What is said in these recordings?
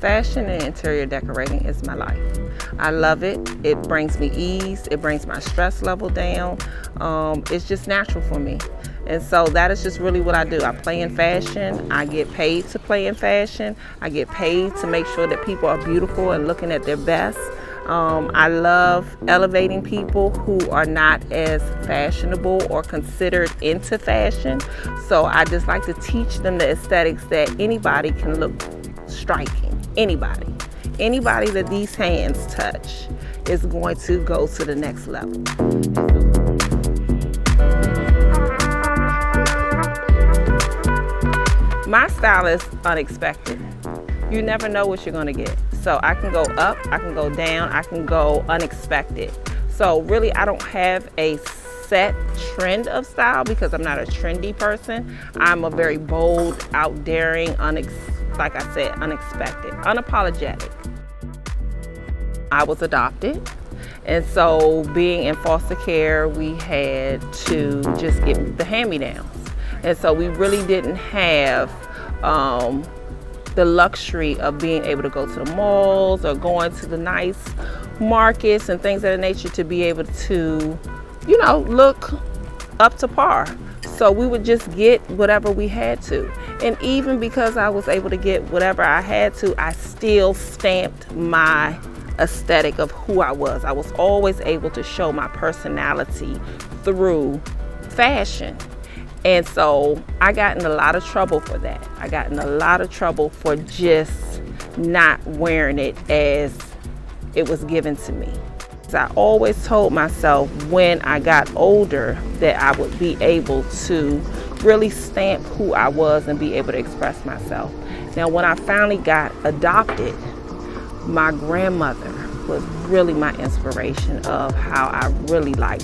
Fashion and interior decorating is my life. I love it. It brings me ease. It brings my stress level down. It's just natural for me. And so that is just really what I do. I play in fashion. I get paid to play in fashion. I get paid to make sure that people are beautiful and looking at their best. I love elevating people who are not as fashionable or considered into fashion. So I just like to teach them the aesthetics that anybody can look striking. Anybody. Anybody that these hands touch is going to go to the next level. My style is unexpected. You never know what you're gonna get. So I can go up, I can go down, I can go unexpected. So really I don't have a set trend of style because I'm not a trendy person. I'm a very bold, out daring, like I said, unexpected, unapologetic. I was adopted. And so being in foster care, we had to just get the hand-me-downs. And so we really didn't have the luxury of being able to go to the malls or going to the nice markets and things of that nature to be able to, you know, look up to par. So we would just get whatever we had to. And even because I was able to get whatever I had to, I still stamped my aesthetic of who I was. I was always able to show my personality through fashion. And so I got in a lot of trouble for that. I got in a lot of trouble for just not wearing it as it was given to me. I always told myself when I got older that I would be able to really stamp who I was and be able to express myself. Now, when I finally got adopted, my grandmother was really my inspiration of how I really got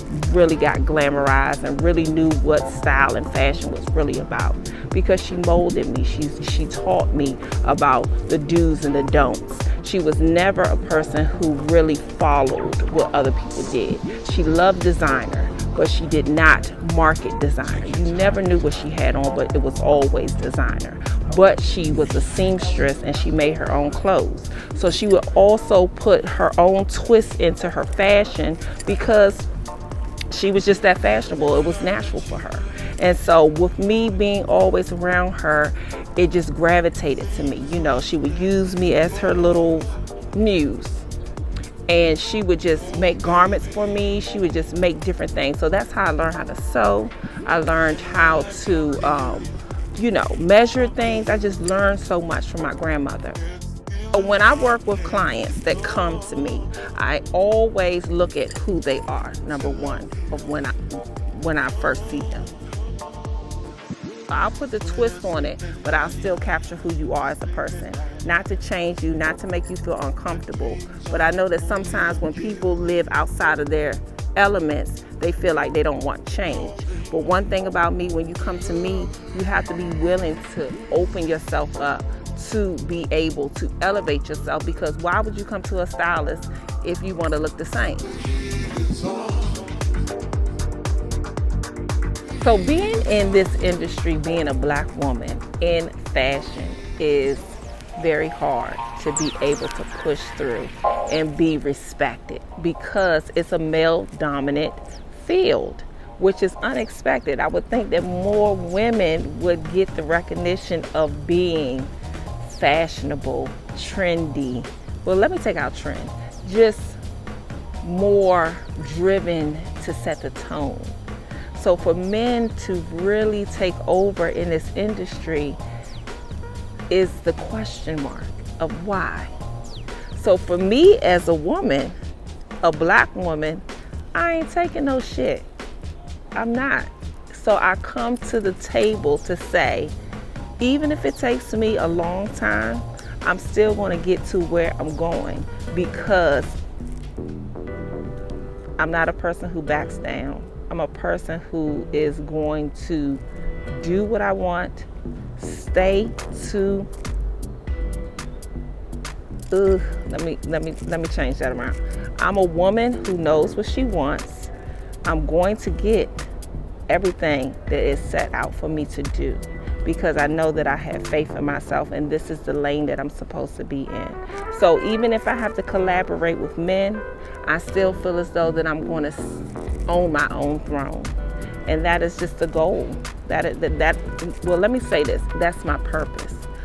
glamorized and really knew what style and fashion was really about, because she molded me. She taught me about the do's and the don'ts. She was never a person who really followed what other people did. She loved designer, but she did not market designer. You never knew what she had on, but it was always designer. But she was a seamstress and she made her own clothes. So she would also put her own twist into her fashion because she was just that fashionable. It was natural for her. And so with me being always around her, it just gravitated to me. You know, she would use me as her little muse. And she would just make garments for me. She would just make different things. So that's how I learned how to sew. I learned how to, measure things. I just learned so much from my grandmother. When I work with clients that come to me, I always look at who they are, number one, of when I first see them. I'll put the twist on it, but I'll still capture who you are as a person. Not to change you, not to make you feel uncomfortable. But I know that sometimes when people live outside of their elements, they feel like they don't want change. But one thing about me, when you come to me, you have to be willing to open yourself up to be able to elevate yourself, because why would you come to a stylist if you want to look the same? So being in this industry, being a Black woman in fashion, is very hard to be able to push through and be respected, because it's a male-dominant field, which is unexpected. I would think that more women would get the recognition of being fashionable, trendy. Well, let me take out trend. Just more driven to set the tone. So for men to really take over in this industry is the question mark of why. So for me as a woman, a Black woman, I ain't taking no shit. I'm not. So I come to the table to say, even if it takes me a long time, I'm still going to get to where I'm going, because I'm not a person who backs down. I'm a person who is going to do what I want, stay to, let me change that around. I'm a woman who knows what she wants. I'm going to get everything that is set out for me to do. because I know that I have faith in myself and this is the lane that I'm supposed to be in. So even if I have to collaborate with men, I still feel as though that I'm going to own my own throne. And that is just the goal. Well, let me say this. That's my purpose.